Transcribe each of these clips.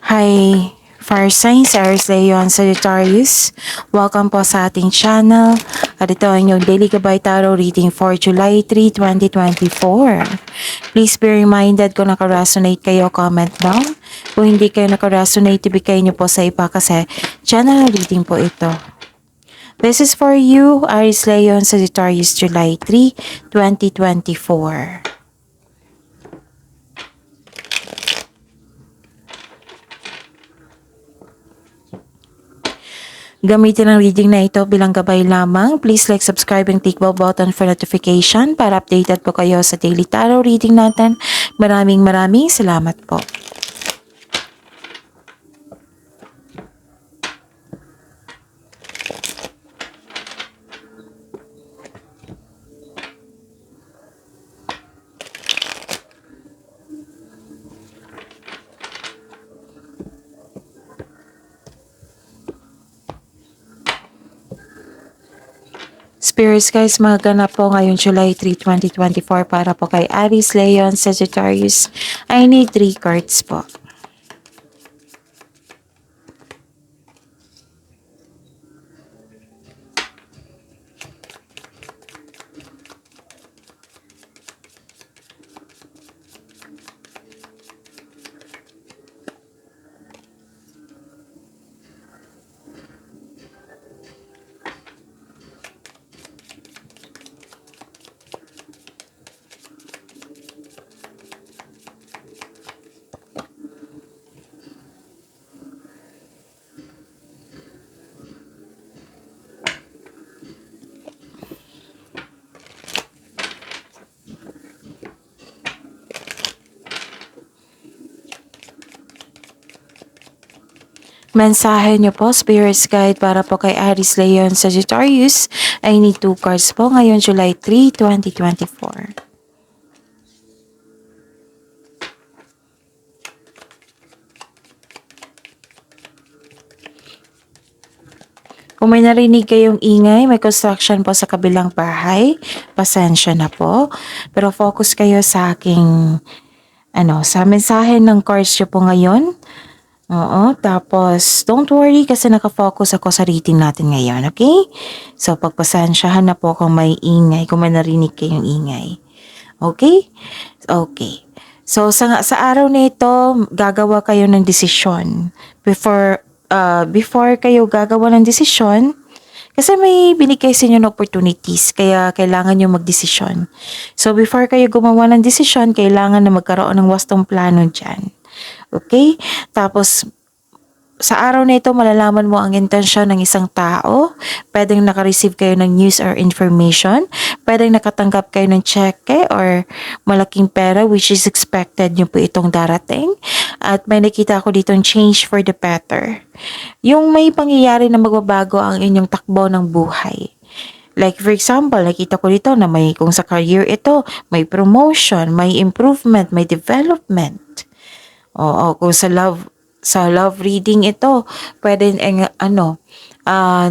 Hi, Fire Signs, Aries Leon Sagittarius. Welcome po sa ating channel. At ito ang inyong Daily Gabay Tarot reading for July 3, 2024. Please be reminded kung nakaresonate kayo, comment down. Kung hindi kayo nakaresonate, ibigay niyo po sa iba kasi channel reading po ito. This is for you, Aries Leon Sagittarius, July 3, 2024. Gamitin ang reading na ito bilang gabay lamang. Please like, subscribe, and click bell button for notification para updated po kayo sa daily tarot reading natin. Maraming salamat po. Spirits guys, magaganap po ngayong July 3, 2024 para po kay Aries, Leon, Sagittarius. I need 3 cards po. Mensahe nyo po, Spirits Guide, para po kay Aries, Leon, Sagittarius. I need 2 cards po ngayon July 3, 2024. Kung may narinig kayong ingay, may construction po sa kabilang bahay, pasensya na po. Pero focus kayo sa aking, sa mensahe ng cards nyo po ngayon. Oo, tapos don't worry kasi nakafocus ako sa reading natin ngayon, okay? So pagpasensyahan na po kung may ingay, kung may narinig kayong ingay. Okay? Okay. So sa araw na ito, gagawa kayo ng desisyon. Before kayo gagawa ng desisyon, kasi may binigay sa inyo ng opportunities, kaya kailangan nyo magdesisyon. So before kayo gumawa ng desisyon, kailangan na magkaroon ng wastong plano dyan. Okay? Tapos, sa araw na ito, malalaman mo ang intensyon ng isang tao. Pwedeng naka-receive kayo ng news or information. Pwedeng nakatanggap kayo ng cheque or malaking pera which is expected nyo po itong darating. At may nakita ako ditong change for the better. Yung may pangyayari na magbabago ang inyong takbo ng buhay. Like for example, nakita ko dito na kung sa career ito, may promotion, may improvement, may development. Oo, kung sa love reading ito, pwede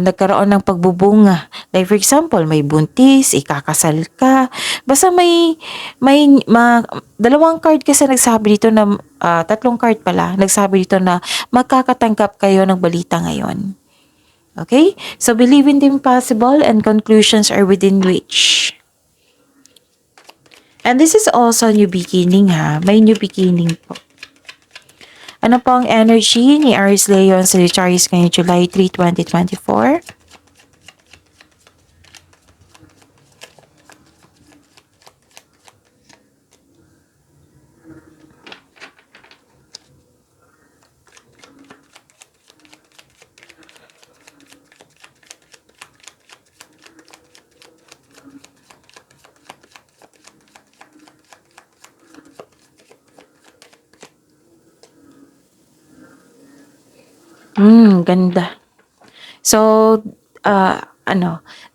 nagkaroon ng pagbubunga. Like for example, may buntis, ikakasal ka. Basta dalawang card kasi nagsabi dito na, 3 card pala, nagsabi dito na magkakatanggap kayo ng balita ngayon. Okay? So believe in the impossible and conclusions are within reach. And this is also new beginning ha. May new beginning po. Ano po ang energy ni Aries, Leon, Sagittarius ngayong July 3, 2024? Ganda. So,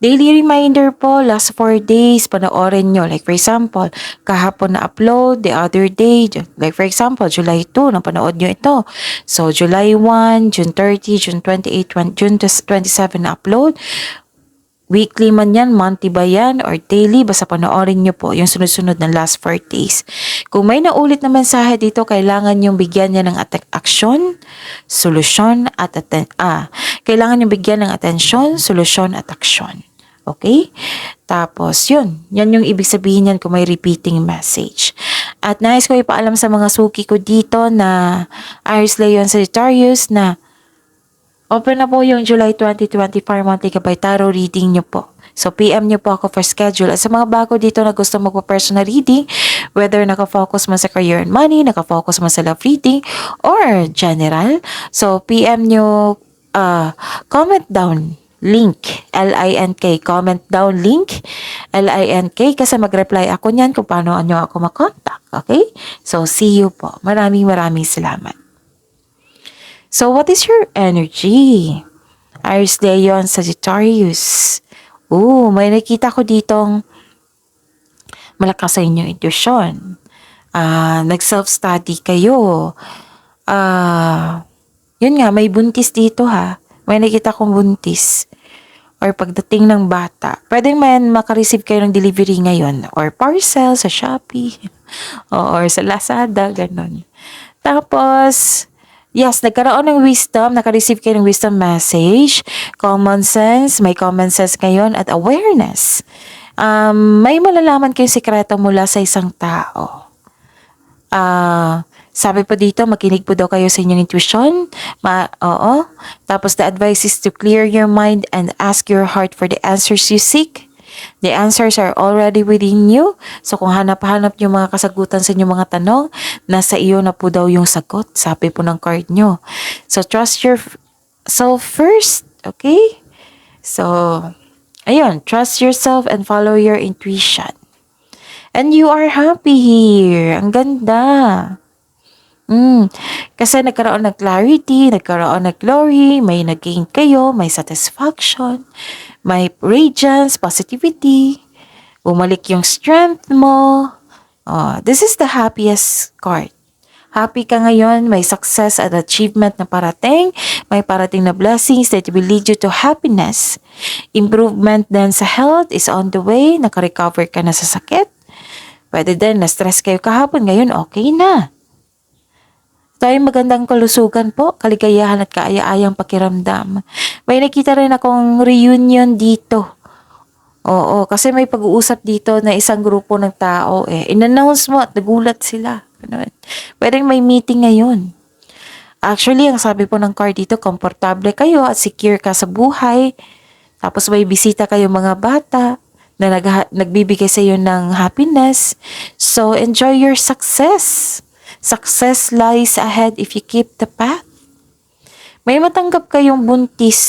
daily reminder po, last 4 days, panoorin nyo. Like for example, kahapon na upload, the other day, like for example, July 2, napanood nyo ito. So, July 1, June 30, June 28, June 27 na upload. Weekly man yan, monthly ba yan, or daily, basta panoorin nyo po yung sunod-sunod na last 4 days. Kung may naulit na mensahe dito, kailangan yung bigyan niya ng aksyon, solusyon, at kailangan yung bigyan ng atensyon, solusyon, at aksyon. Okay? Tapos, yan yung ibig sabihin yan kung may repeating message. At nais ko ipaalam sa mga suki ko dito na Aries, Leo, and Sagittarius na open na po yung July 2024 monthly Gabay Tarot reading nyo po. So, PM nyo po ako for schedule. At sa mga bago dito na gusto magpa-personal reading, whether nakafocus man sa career and money, nakafocus man sa love reading, or general, so PM nyo, comment down link, LINK, comment down link, LINK, kasi mag-reply ako niyan kung paano nyo ako makontak. Okay? So, see you po. Maraming salamat. So, what is your energy? Aries, Leo, and Sagittarius. May nakita ko ditong malakas sa inyong intuition. Nag-self-study kayo. Yun nga, may buntis dito ha. May nakita kong buntis. Or pagdating ng bata. Pwede man makareceive kayo ng delivery ngayon. Or parcel sa Shopee. Or sa Lazada, ganon. Tapos, yes, nagkaroon ng wisdom, naka-receive kayo ng wisdom message, common sense, may common sense ngayon, at awareness. May malalaman kayong sikreto mula sa isang tao. Sabi po dito, makinig po daw kayo sa inyong intuition. Oo. Tapos the advice is to clear your mind and ask your heart for the answers you seek. The answers are already within you. So kung hanap-hanap yung mga kasagutan sa inyong mga tanong, nasa iyo na po daw yung sagot. Sabi po ng card nyo. So trust yourself first. Okay? So, ayun. Trust yourself and follow your intuition. And you are happy here. Ang ganda. Kasi nagkaroon ng clarity, nagkaroon ng glory, may nag-gain kayo, may satisfaction, may radiance, positivity, bumalik yung strength mo. This is the happiest card. Happy ka ngayon, may success at achievement na parating, may parating na blessings that will lead you to happiness. Improvement din sa health is on the way, naka-recover ka na sa sakit. Pwede din, na-stress kayo kahapon, ngayon okay na. Tayo magandang kalusugan po, kaligayahan at kaaya-ayang pakiramdam. May nakita rin akong reunion dito. Oo, kasi may pag-uusap dito na isang grupo ng tao in-announce mo at nagulat sila. Pwedeng may meeting ngayon. Actually, ang sabi po ng card dito, komportable kayo at secure ka sa buhay. Tapos may bisita kayo mga bata na nagbibigay sa iyo ng happiness. So, enjoy your success. Success lies ahead if you keep the path. May matanggap kayong buntis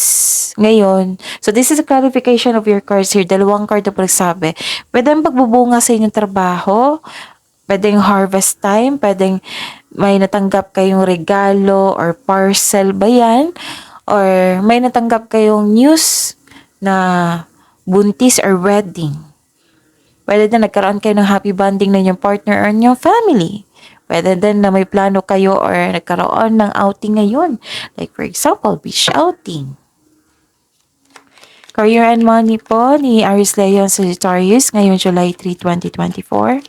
ngayon. So, this is a clarification of your cards here. Dalawang card na pagsabi. Pwedeng pagbubunga sa inyong trabaho. Pwedeng harvest time. Pwedeng may natanggap kayong regalo or parcel ba yan? Or may natanggap kayong news na buntis or wedding. Pwede na nagkaroon kayo ng happy bonding na inyong partner or inyong family. Pwede din na may plano kayo or nagkaroon ng outing ngayon. Like for example, beach outing. Career and money po ni Aries, Leo, and Sagittarius ngayong July 3, 2024.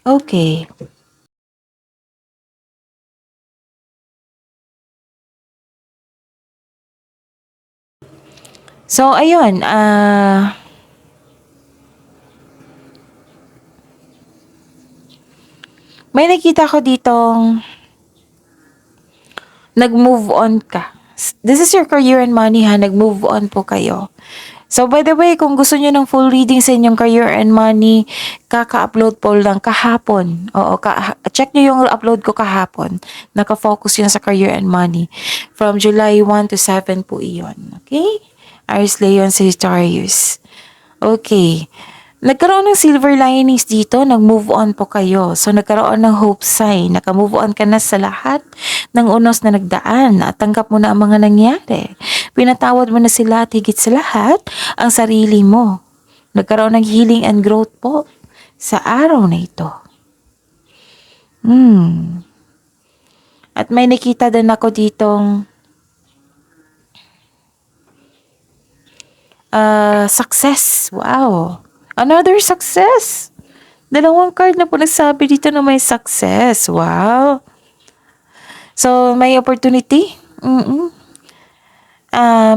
Okay. So, ayun. May nakita ko ditong nag-move on ka. This is your career and money ha. Nag-move on po kayo. So, by the way, kung gusto niyo ng full reading sa inyong career and money, kaka-upload po lang kahapon. Oo, check niyo yung upload ko kahapon. Naka-focus yun sa career and money. From July 1 to 7 po iyon. Okay? Aries, Leo, and Sagittarius. Okay. Nagkaroon ng silver linings dito, nag-move on po kayo. So, nagkaroon ng hope sign, naka-move on ka na sa lahat ng unos na nagdaan at tanggap mo na ang mga nangyari. Pinatawad mo na sila at higit sa lahat, ang sarili mo. Nagkaroon ng healing and growth po sa araw na ito. At may nakita din ako ditong success. Wow. Another success. Dalawang card na po nagsabi dito na may success. Wow. So, may opportunity.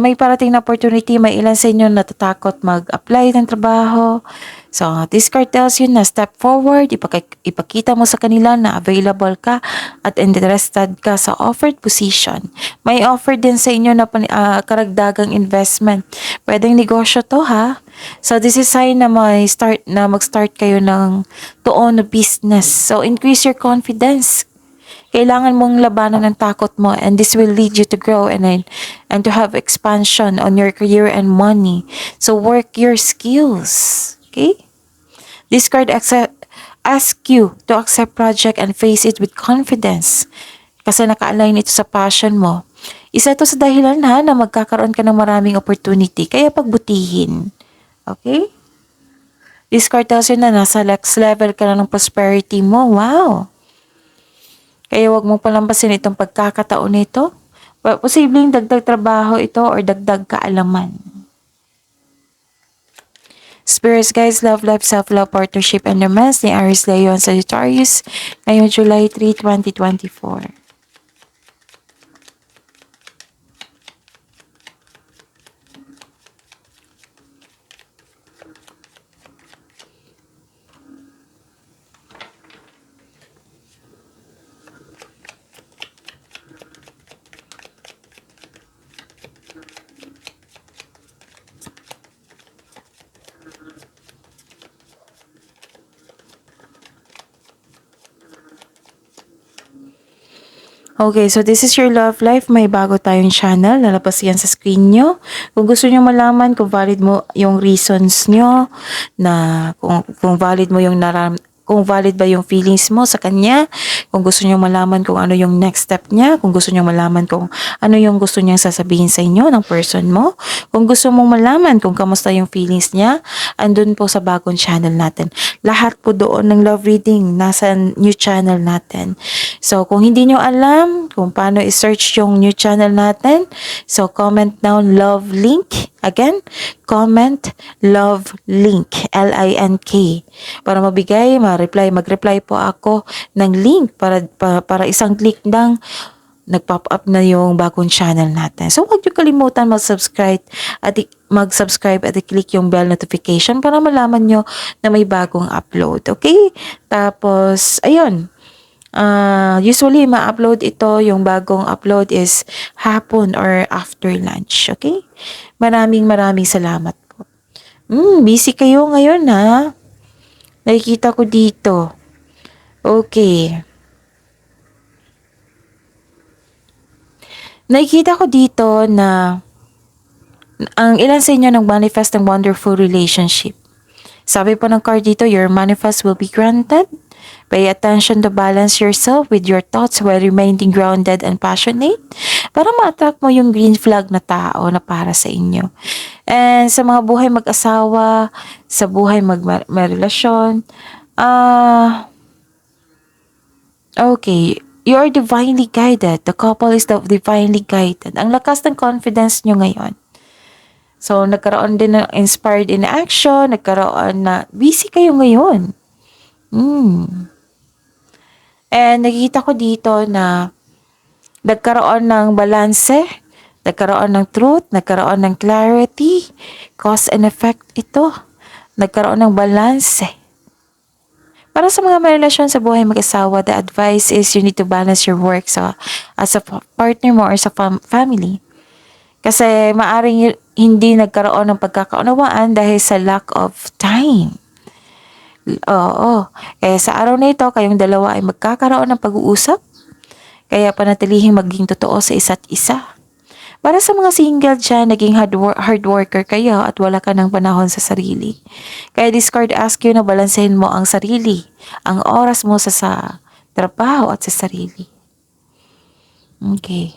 May parating na opportunity. May ilan sa inyo natatakot mag-apply ng trabaho. So, this card tells you na step forward. Ipakita mo sa kanila na available ka at interested ka sa offered position. May offer din sa inyo na karagdagang investment. Pwedeng negosyo to, ha? So, this is sign na mag-start kayo to own a business. So, increase your confidence. Kailangan mong labanan ng takot mo, and this will lead you to grow and to have expansion on your career and money. So, work your skills. Okay? This card ask you to accept project and face it with confidence. Kasi naka-align ito sa passion mo. Isa ito sa dahilan na magkakaroon ka ng maraming opportunity. Kaya pagbutihin. Okay? This card tells you na nasa next level ka na ng prosperity mo. Wow! Kaya wag mong palampasin itong pagkakataon nito. Posibleng dagdag trabaho ito or dagdag kaalaman. Spirits, guys, love, life, self-love, partnership, and romance ni Aries, Leo, and Sagittarius ngayong July 3, 2024. Okay, so this is your love life. May bago tayong channel. Lalabas yan sa screen nyo. Kung gusto nyo malaman kung valid mo yung reasons nyo, na kung valid mo yung kung valid ba yung feelings mo sa kanya, kung gusto nyo malaman kung ano yung next step niya, kung gusto nyo malaman kung ano yung gusto niyang sasabihin sa inyo ng person mo, kung gusto mong malaman kung kamusta yung feelings niya, andun po sa bagong channel natin. Lahat po doon ng love reading nasa new channel natin. So, kung hindi nyo alam kung paano i-search yung new channel natin, so comment down love link. Again, comment love link, L-I-N-K. Para mag-reply po ako ng link para isang click lang nag-pop up na yung bagong channel natin. So, huwag niyo kalimutan mag-subscribe at i-click yung bell notification para malaman nyo na may bagong upload. Okay? Tapos, ayun. Usually, ma-upload ito, yung bagong upload is hapon or after lunch. Okay? Maraming salamat po. Busy kayo ngayon, ha? Nakikita ko dito. Okay. Nakikita ko dito na ang ilan sa inyo nag-manifest ng wonderful relationship. Sabi po ng card dito, your manifest will be granted. Pay attention to balance yourself with your thoughts while remaining grounded and passionate para ma-attract mo yung green flag na tao na para sa inyo. And sa mga buhay mag-asawa, sa buhay mag-relasyon, okay, you are divinely guided. The couple is divinely guided. Ang lakas ng confidence nyo ngayon. So, nagkaroon din ng inspired in action, nagkaroon na busy kayo ngayon. And nakikita ko dito na nagkaroon ng balanse, nagkaroon ng truth, nagkaroon ng clarity, cause and effect ito. Nagkaroon ng balanse. Para sa mga may relasyon sa buhay mag-asawa, the advice is you need to balance your work as a partner mo or sa family. Kasi maaring hindi nagkaroon ng pagkakaunawaan dahil sa lack of time. Oo. Sa araw na ito, kayong dalawa ay magkakaroon ng pag-uusap. Kaya panatilihing maging totoo sa isa't isa. Para sa mga single dyan, naging hard worker kayo at wala ka ng panahon sa sarili. Kaya this card ask you na balansehin mo ang sarili, ang oras mo sa trabaho at sa sarili. Okay.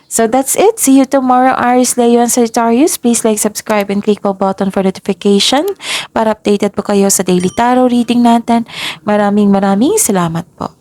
So that's it. See you tomorrow, Aries, Leo, and Sagittarius. Please like, subscribe, and click the button for notification para updated po kayo sa daily tarot reading natin. Maraming salamat po.